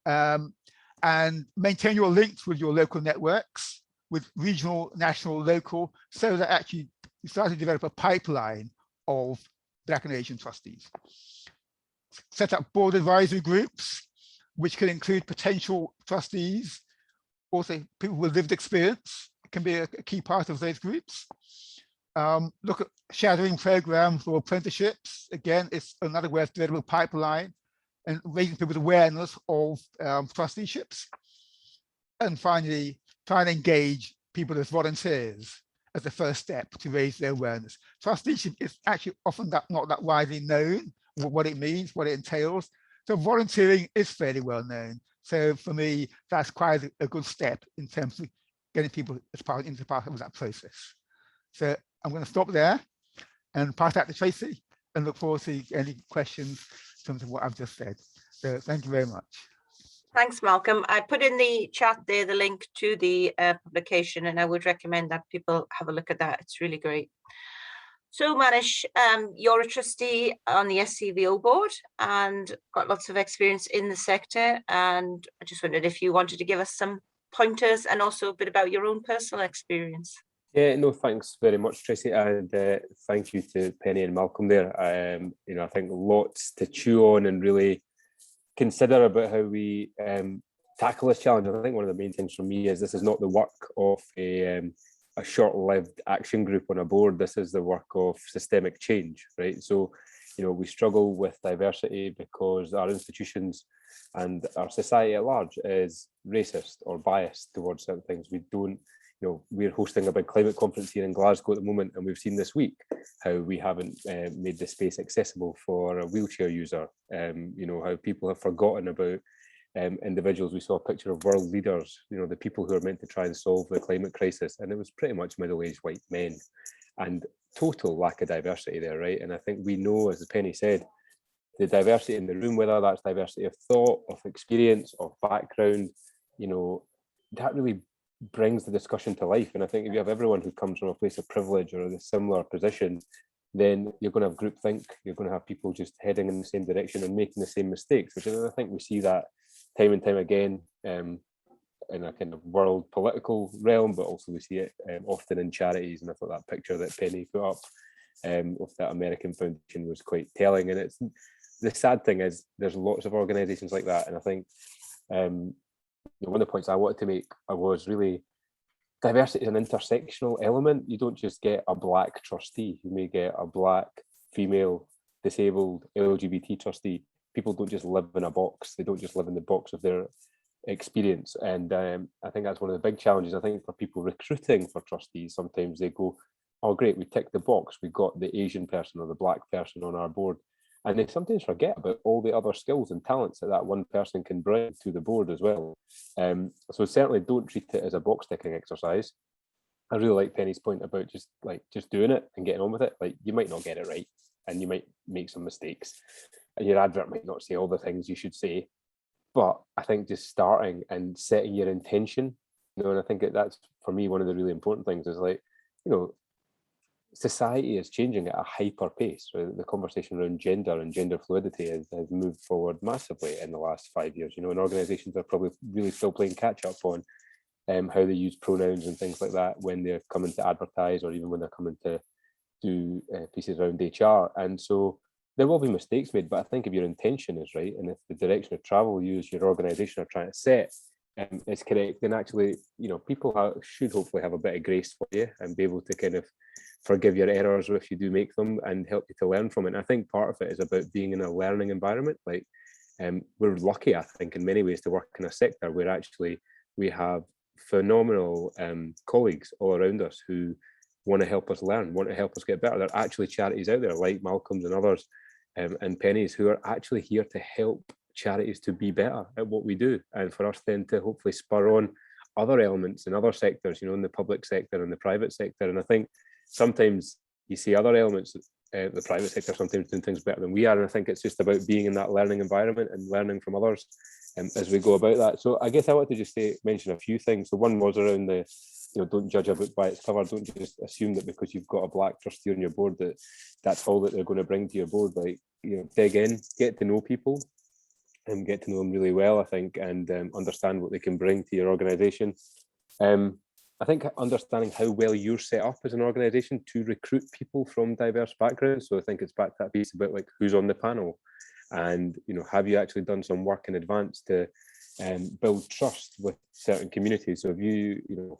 and maintain your links with your local networks, with regional, national, local, so that actually you start to develop a pipeline of Black and Asian trustees. Set up board advisory groups, which can include potential trustees, also people with lived experience can be a key part of those groups. Look at shadowing programs or apprenticeships. Again, it's another way of developing a pipeline and raising people's awareness of trusteeships. And finally, try and engage people as volunteers as the first step to raise their awareness. Trusteeship is actually often not that widely known, what it means, what it entails. So volunteering is fairly well known. So for me, that's quite a good step in terms of getting people into part of that process. So I'm going to stop there and pass that to Tracy and look forward to any questions in terms of what I've just said. So thank you very much. Thanks, Malcolm. I put in the chat there the link to the publication, and I would recommend that people have a look at that. It's really great. So Manish, you're a trustee on the SCVO board and got lots of experience in the sector. And I just wondered if you wanted to give us some pointers and also a bit about your own personal experience. Yeah, no, thanks very much, Tracy, and thank you to Penny and Malcolm there. I think lots to chew on and really consider about how we tackle this challenge. I think one of the main things for me is this is not the work of a short-lived action group on a board. This is the work of systemic change, right? So, we struggle with diversity because our institutions and our society at large is racist or biased towards certain things. We don't, we're hosting a big climate conference here in Glasgow at the moment, and we've seen this week how we haven't made the space accessible for a wheelchair user. How people have forgotten about individuals. We saw a picture of world leaders, the people who are meant to try and solve the climate crisis, and it was pretty much middle-aged white men, and total lack of diversity there, right? And I think we know, as Penny said, the diversity in the room, whether that's diversity of thought, of experience, of background, that really brings the discussion to life. And I think if you have everyone who comes from a place of privilege or a similar position, then you're going to have groupthink. You're going to have people just heading in the same direction and making the same mistakes, which I think we see that time and time again in a kind of world political realm, but also we see it often in charities. And I thought that picture that Penny put up of that American foundation was quite telling. And it's the sad thing is there's lots of organizations like that. And I think one of the points I wanted to make was really diversity is an intersectional element. You don't just get a black trustee. You may get a black, female, disabled, LGBT trustee. People don't just live in a box. They don't just live in the box of their experience. And I think that's one of the big challenges. I think for people recruiting for trustees, sometimes they go, oh, great, we ticked the box. We got the Asian person or the black person on our board. And they sometimes forget about all the other skills and talents that one person can bring to the board as well. So certainly don't treat it as a box ticking exercise. I really like Penny's point about just doing it and getting on with it. Like, you might not get it right and you might make some mistakes. And your advert might not say all the things you should say. But I think just starting and setting your intention, and I think that's for me one of the really important things is society is changing at a hyper pace. Right? The conversation around gender and gender fluidity has moved forward massively in the last 5 years. And organizations are probably really still playing catch up on how they use pronouns and things like that when they're coming to advertise or even when they're coming to do pieces around HR. And so there will be mistakes made, but I think if your intention is right and if the direction of travel you as your organization are trying to set is correct, then actually, people should hopefully have a bit of grace for you and be able to kind of forgive your errors if you do make them and help you to learn from it. And I think part of it is about being in a learning environment. We're lucky, I think, in many ways to work in a sector where actually we have phenomenal colleagues all around us who want to help us learn, want to help us get better. There are actually charities out there like Malcolm's and others and Penny's who are actually here to help charities to be better at what we do, and for us then to hopefully spur on other elements in other sectors, in the public sector and the private sector. And I think sometimes you see other elements, the private sector sometimes doing things better than we are, and I think it's just about being in that learning environment and learning from others as we go about that. So I guess I want to just mention a few things. So one was around the don't judge a book by its cover. Don't just assume that because you've got a black trustee on your board that's all that they're going to bring to your board. Dig in, get to know people and get to know them really well, I think, and understand what they can bring to your organization. I think understanding how well you're set up as an organization to recruit people from diverse backgrounds. So I think it's back to that piece about who's on the panel, and have you actually done some work in advance to build trust with certain communities. So if you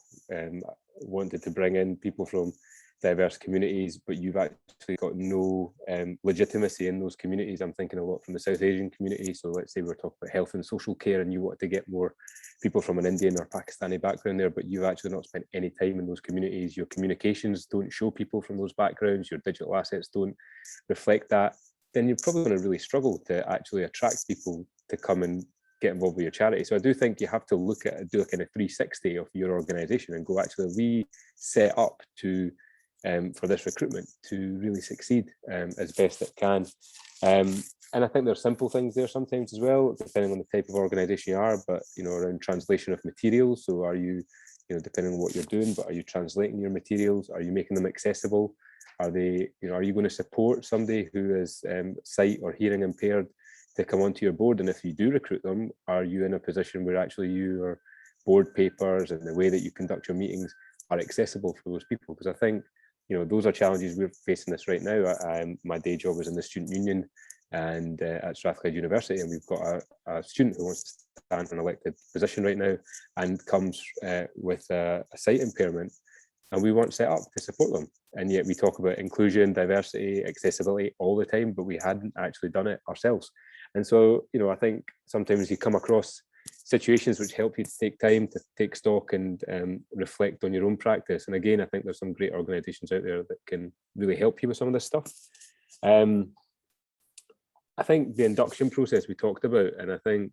wanted to bring in people from diverse communities, but you've actually got no legitimacy in those communities. I'm thinking a lot from the South Asian community. So let's say we're talking about health and social care and you want to get more people from an Indian or Pakistani background there, but you've actually not spent any time in those communities. Your communications don't show people from those backgrounds. Your digital assets don't reflect that. Then you're probably going to really struggle to actually attract people to come and get involved with your charity. So I do think you have to do a kind of 360 of your organization and go, actually, we set up to for this recruitment to really succeed as best it can. And I think there's simple things there sometimes as well, depending on the type of organization you are, but around translation of materials. So are you, depending on what you're doing, but are you translating your materials? Are you making them accessible? Are they, are you going to support somebody who is sight or hearing impaired to come onto your board? And if you do recruit them, are you in a position where actually your board papers and the way that you conduct your meetings are accessible for those people, because I think, you know, those are challenges. We're facing this right now. My day job is in the student union and at Strathclyde University, and we've got a student who wants to stand for an elected position right now and comes with a sight impairment, and we weren't set up to support them. And yet we talk about inclusion, diversity, accessibility all the time, but we hadn't actually done it ourselves. And so, you know, I think sometimes you come across situations which help you to take time to take stock and reflect on your own practice. And again, I think there's some great organizations out there that can really help you with some of this stuff. I think the induction process we talked about, and I think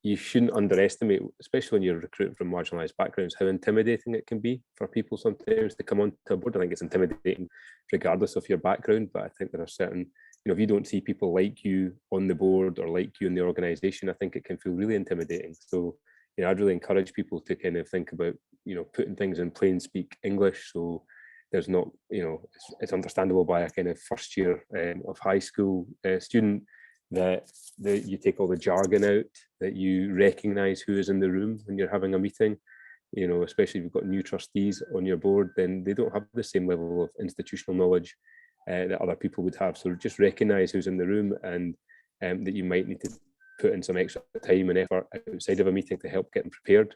you shouldn't underestimate, especially when you're recruiting from marginalized backgrounds, how intimidating it can be for people sometimes to come onto a board. I think it's intimidating regardless of your background, but I think there are certain, you know, if you don't see people like you on the board or like you in the organization, I think it can feel really intimidating. So, you know, I'd really encourage people to kind of think about, you know, putting things in plain speak English. So there's not, you know, it's understandable by a kind of first year of high school student, that you take all the jargon out, that you recognize who is in the room when you're having a meeting. You know, especially if you've got new trustees on your board, then they don't have the same level of institutional knowledge that other people would have. So just recognize who's in the room, and that you might need to put in some extra time and effort outside of a meeting to help get them prepared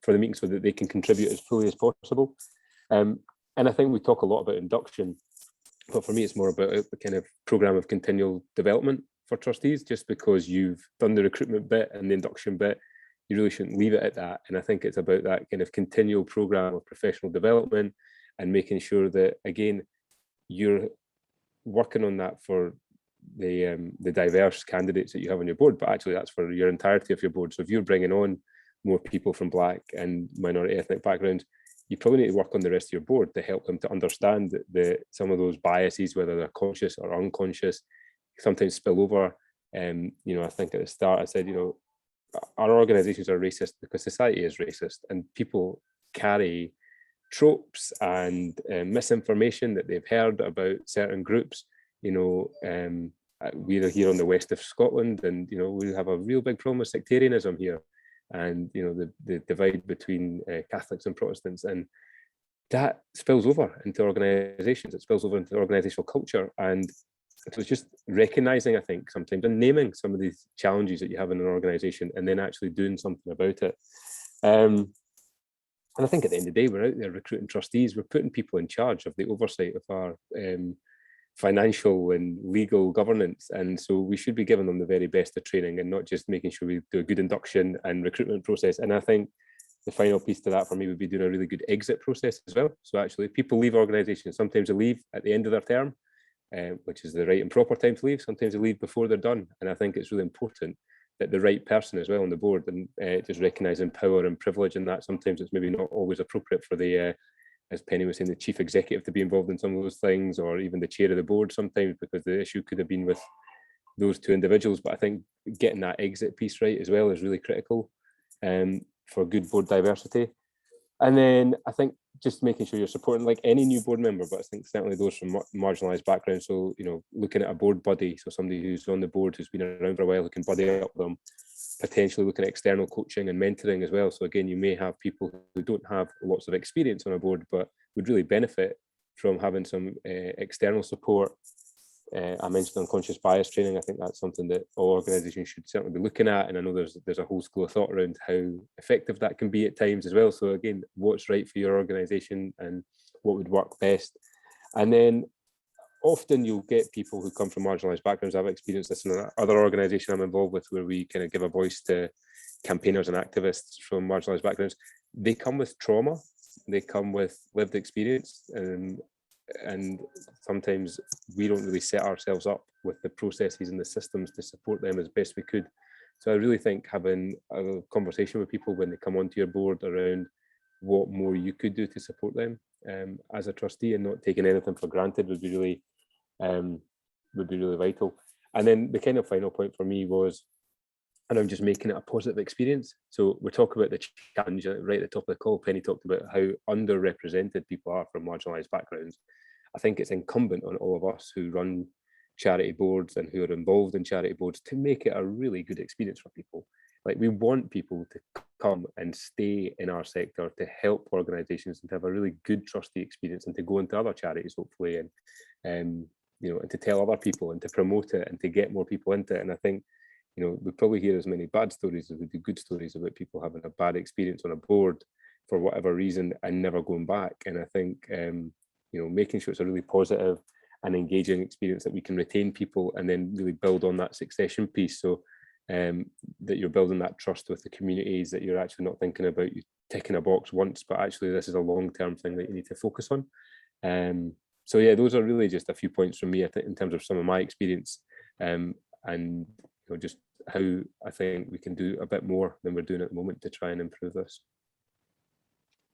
for the meeting so that they can contribute as fully as possible. And I think we talk a lot about induction, but for me, it's more about the kind of program of continual development for trustees. Just because you've done the recruitment bit and the induction bit, you really shouldn't leave it at that. And I think it's about that kind of continual program of professional development and making sure that, again, you're working on that for the diverse candidates that you have on your board, but actually that's for your entirety of your board. So if you're bringing on more people from Black and minority ethnic backgrounds, you probably need to work on the rest of your board to help them to understand that some of those biases, whether they're conscious or unconscious, sometimes spill over. You know, I think at the start I said, you know, our organizations are racist because society is racist, and people carry tropes and misinformation that they've heard about certain groups. You know, we're here on the west of Scotland, and, you know, we have a real big problem with sectarianism here, and, you know, the divide between Catholics and Protestants, and that spills over into organizations, it spills over into organizational culture. And so it's just recognizing, I think, sometimes, and naming some of these challenges that you have in an organization, and then actually doing something about it. And I think at the end of the day, we're out there recruiting trustees, we're putting people in charge of the oversight of our financial and legal governance. And so we should be giving them the very best of training, and not just making sure we do a good induction and recruitment process. And I think the final piece to that for me would be doing a really good exit process as well. So actually people leave organizations, sometimes they leave at the end of their term, which is the right and proper time to leave. Sometimes they leave before they're done. And I think it's really important that the right person as well on the board, and just recognizing power and privilege in that. Sometimes it's maybe not always appropriate for the, as Penny was saying, the chief executive to be involved in some of those things, or even the chair of the board sometimes, because the issue could have been with those two individuals. But I think getting that exit piece right as well is really critical for good board diversity. And then I think just making sure you're supporting, like any new board member, but I think certainly those from marginalised backgrounds. So, you know, looking at a board buddy, so somebody who's on the board who's been around for a while who can buddy up them, potentially looking at external coaching and mentoring as well. So again, you may have people who don't have lots of experience on a board, but would really benefit from having some external support. I mentioned unconscious bias training. I think that's something that all organisations should certainly be looking at. And I know there's a whole school of thought around how effective that can be at times as well. So again, what's right for your organisation and what would work best. And then often you'll get people who come from marginalised backgrounds. I've experienced this in another organisation I'm involved with, where we kind of give a voice to campaigners and activists from marginalised backgrounds. They come with trauma, they come with lived experience, and sometimes we don't really set ourselves up with the processes and the systems to support them as best we could. So I really think having a conversation with people when they come onto your board around what more you could do to support them as a trustee, and not taking anything for granted, would be really vital. And then the kind of final point for me was around just making it a positive experience. So we talk about the challenge right at the top of the call. Penny talked about how underrepresented people are from marginalised backgrounds. I think it's incumbent on all of us who run charity boards and who are involved in charity boards to make it a really good experience for people. Like, we want people to come and stay in our sector, to help organisations and to have a really good trustee experience, and to go into other charities, hopefully, and you know, and to tell other people and to promote it and to get more people into it. And I think, you know, we probably hear as many bad stories as we do good stories about people having a bad experience on a board for whatever reason and never going back. And I think, you know, making sure it's a really positive and engaging experience that we can retain people and then really build on that succession piece. So that you're building that trust with the communities, that you're actually not thinking about you ticking a box once, but actually this is a long-term thing that you need to focus on. So yeah, those are really just a few points from me, I think, in terms of some of my experience, and you know, just how I think we can do a bit more than we're doing at the moment to try and improve this.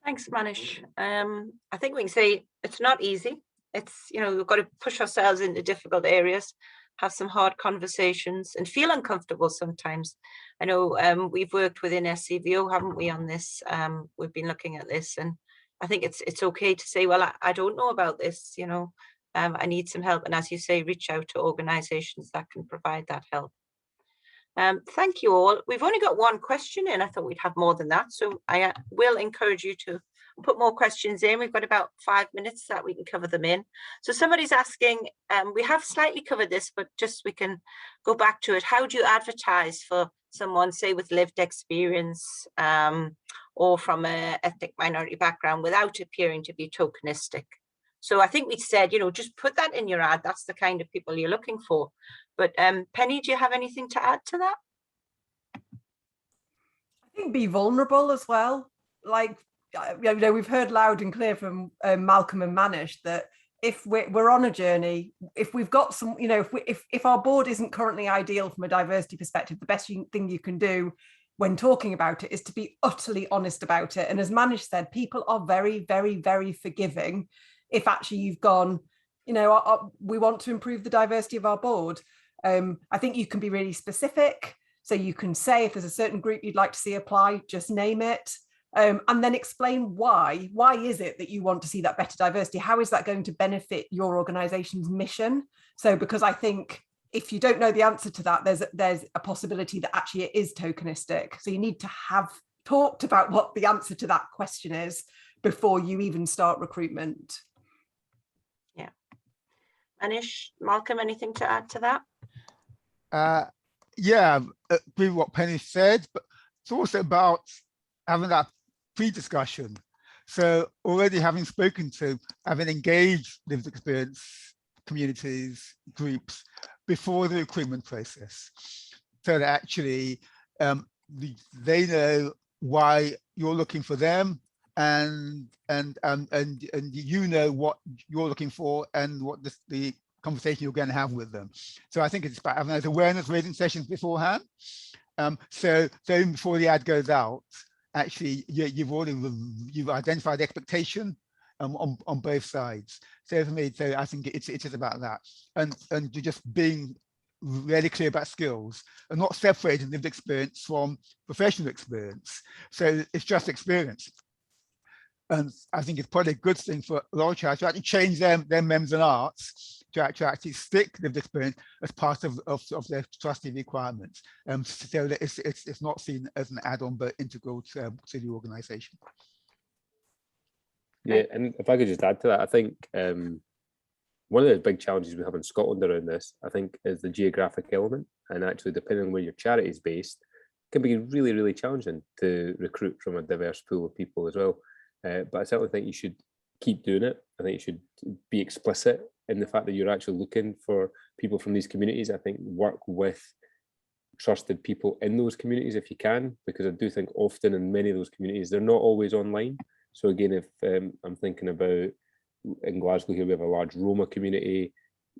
Thanks, Manish. I think we can say it's not easy. It's, you know, we've got to push ourselves into difficult areas, have some hard conversations and feel uncomfortable sometimes. I know we've worked within SCVO, haven't we, on this? We've been looking at this, and I think it's okay to say, well, I don't know about this, you know, I need some help. And as you say, reach out to organisations that can provide that help. Thank you all. We've only got one question in. I thought we'd have more than that. So I will encourage you to put more questions in. We've got about 5 minutes that we can cover them in. So somebody's asking, we have slightly covered this, but just we can go back to it. How do you advertise for someone, say, with lived experience or from an ethnic minority background without appearing to be tokenistic? So I think we said, you know, just put that in your ad. That's the kind of people you're looking for. But Penny, do you have anything to add to that? I think be vulnerable as well. Like, you know, we've heard loud and clear from Malcolm and Manish that if we're on a journey, if we've got some, you know, if our board isn't currently ideal from a diversity perspective, the best thing you can do when talking about it is to be utterly honest about it. And as Manish said, people are very, very, very forgiving if actually you've gone, you know, we want to improve the diversity of our board. I think you can be really specific. So you can say if there's a certain group you'd like to see apply, just name it. And then explain why. Why is it that you want to see that better diversity? How is that going to benefit your organization's mission? So, because I think if you don't know the answer to that, there's a possibility that actually it is tokenistic. So you need to have talked about what the answer to that question is before you even start recruitment. Yeah. Manish, Malcolm, anything to add to that? Yeah, I agree with what Penny said, but it's also about having that pre-discussion. So already having spoken to, having engaged lived experience communities, groups before the recruitment process, so that actually they know why you're looking for them, and you know what you're looking for and what the conversation you're going to have with them. So I think it's about having those awareness raising sessions beforehand. So even before the ad goes out, actually you've identified the expectation on both sides. So for me, so I think it is about that, and just being really clear about skills and not separating lived experience from professional experience. So it's just experience. And I think it's probably a good thing for a lot of charities to actually change their MEMS and arts to actually stick lived experience as part of their trustee requirements, so that it's not seen as an add-on but integral to the organisation. Yeah, and if I could just add to that, I think one of the big challenges we have in Scotland around this, I think, is the geographic element. And actually, depending on where your charity is based, it can be really, really challenging to recruit from a diverse pool of people as well. But I certainly think you should keep doing it. I think you should be explicit in the fact that you're actually looking for people from these communities. I think work with trusted people in those communities if you can, because I do think often in many of those communities, they're not always online. So again, if I'm thinking about in Glasgow here, we have a large Roma community.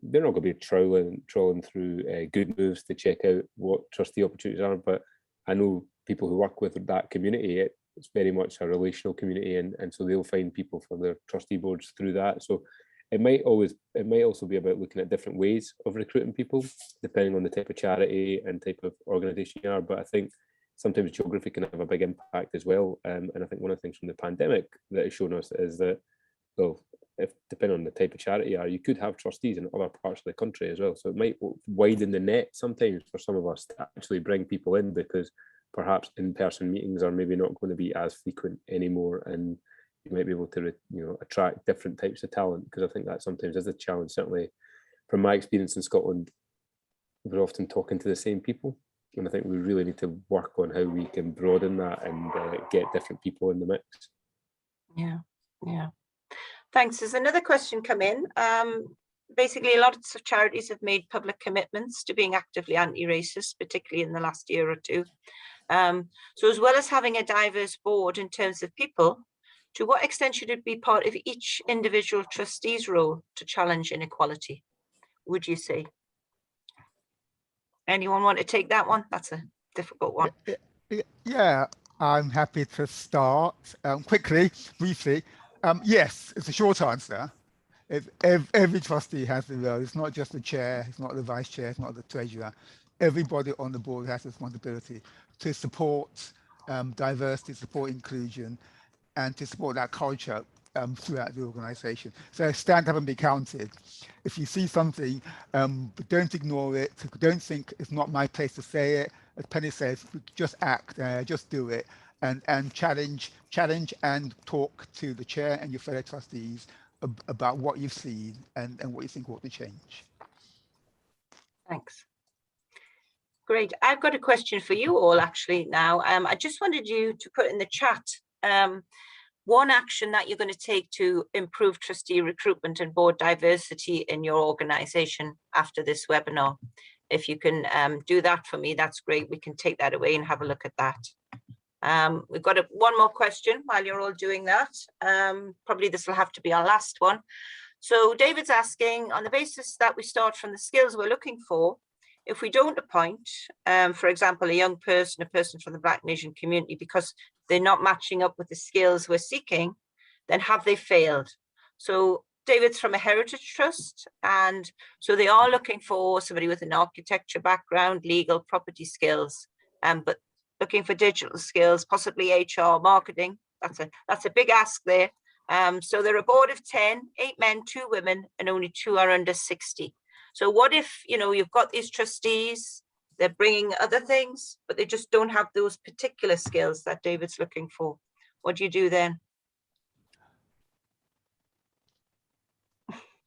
They're not going to be trawling through Good Moves to check out what trustee opportunities are. But I know people who work with that community, it's very much a relational community, and so they'll find people for their trustee boards through that. So it might also be about looking at different ways of recruiting people, depending on the type of charity and type of organisation you are. But I think sometimes geography can have a big impact as well. And I think one of the things from the pandemic that has shown us is that, well, if depending on the type of charity you are, you could have trustees in other parts of the country as well. So it might widen the net sometimes for some of us to actually bring people in, because perhaps in-person meetings are maybe not going to be as frequent anymore, and you might be able to attract different types of talent, because I think that sometimes is a challenge. Certainly from my experience in Scotland, we're often talking to the same people, and I think we really need to work on how we can broaden that and get different people in the mix. Yeah, thanks. There's another question come in. Basically, a lot of charities have made public commitments to being actively anti-racist, particularly in the last year or two. So as well as having a diverse board in terms of people, to what extent should it be part of each individual trustee's role to challenge inequality, would you say? Anyone want to take that one? That's a difficult one. Yeah, I'm happy to start quickly, briefly. Yes, it's a short answer. Every trustee has the role. It's not just the chair, it's not the vice chair, it's not the treasurer. Everybody on the board has responsibility to support diversity, support inclusion, and to support that culture throughout the organization. So stand up and be counted. If you see something, don't ignore it. Don't think it's not my place to say it. As Penny says, just act, just do it, and challenge and talk to the chair and your fellow trustees about what you've seen and what you think ought to change. Thanks. Great. I've got a question for you all actually now. I just wanted you to put in the chat one action that you're going to take to improve trustee recruitment and board diversity in your organization after this webinar. If you can do that for me, that's great. We can take that away and have a look at that. We've got one more question while you're all doing that. Probably this will have to be our last one. So David's asking, on the basis that we start from the skills we're looking for, if we don't appoint, for example, a young person, a person from the Black and Asian community, because they're not matching up with the skills we're seeking, then have they failed? So David's from a heritage trust, and so they are looking for somebody with an architecture background, legal, property skills, but looking for digital skills, possibly HR, marketing. That's a big ask there. So they're a board of 10, 8 men, 2 women, and only 2 are under 60. So what if, you've got these trustees, they're bringing other things, but they just don't have those particular skills that David's looking for? What do you do then?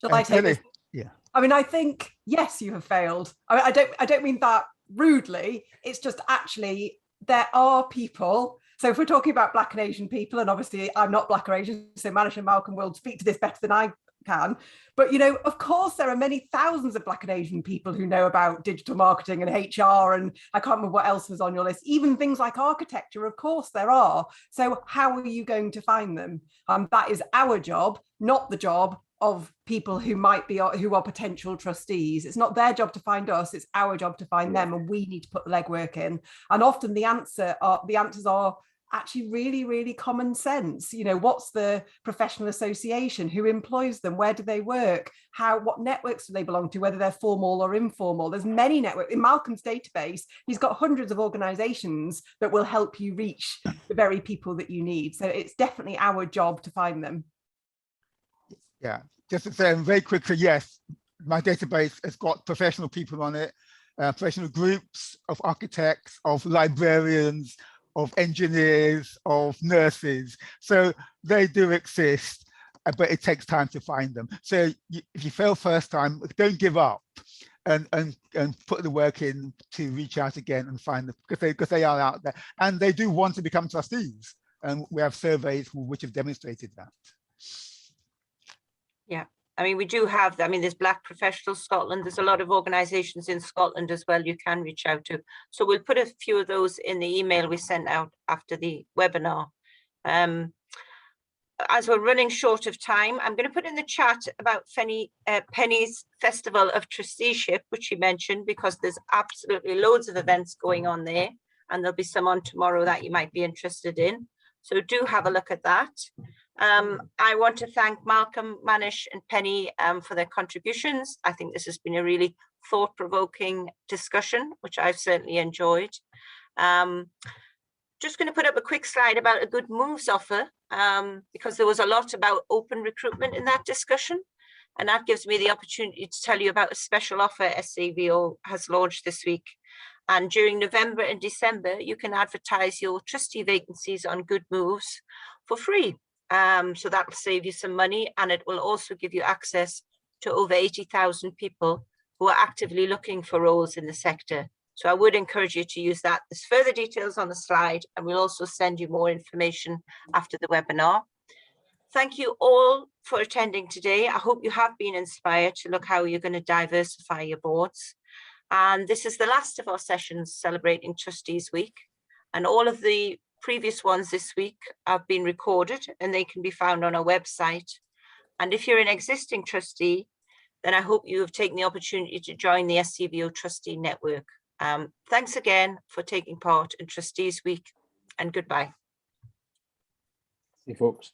Shall I take this? Yeah. I mean, I think, yes, you have failed. I don't mean that rudely. It's just actually there are people. So if we're talking about Black and Asian people, and obviously I'm not Black or Asian, so Manish and Malcolm will speak to this better than I can. But, of course, there are many thousands of Black and Asian people who know about digital marketing and HR, and I can't remember what else was on your list. Even things like architecture, of course, there are. So how are you going to find them? That is our job, not the job of people who are potential trustees. It's not their job to find us, it's our job to find them, and we need to put the legwork in. And often the answers are actually really, really common sense. What's the professional association? Who employs them? Where do they work? What networks do they belong to, whether they're formal or informal? There's many networks. In Malcolm's database, he's got hundreds of organizations that will help you reach the very people that you need. So it's definitely our job to find them. Yeah, just to say very quickly, yes, my database has got professional people on it, professional groups of architects, of librarians, of engineers, of nurses. So they do exist, but it takes time to find them. So if you fail first time, don't give up and put the work in to reach out again and find them, because they are out there and they do want to become trustees. And we have surveys which have demonstrated that. Yeah, I mean, we do have, there's Black Professionals Scotland. There's a lot of organizations in Scotland as well you can reach out to. So we'll put a few of those in the email we sent out after the webinar. As we're running short of time, I'm going to put in the chat about Penny's Festival of Trusteeship, which she mentioned, because there's absolutely loads of events going on there, and there'll be some on tomorrow that you might be interested in. So do have a look at that. I want to thank Malcolm, Manish and Penny for their contributions. I think this has been a really thought-provoking discussion, which I've certainly enjoyed. Just going to put up a quick slide about a good moves offer, because there was a lot about open recruitment in that discussion. And that gives me the opportunity to tell you about a special offer SCVO has launched this week. And during November and December, you can advertise your trustee vacancies on Good Moves for free. So that will save you some money, and it will also give you access to over 80,000 people who are actively looking for roles in the sector. So I would encourage you to use that. There's further details on the slide, and we'll also send you more information after the webinar. Thank you all for attending today. I hope you have been inspired to look how you're going to diversify your boards. And this is the last of our sessions celebrating Trustees Week. And all of the previous ones this week have been recorded and they can be found on our website. And if you're an existing trustee, then I hope you have taken the opportunity to join the SCVO Trustee Network. Thanks again for taking part in Trustees Week, and goodbye. See you, folks.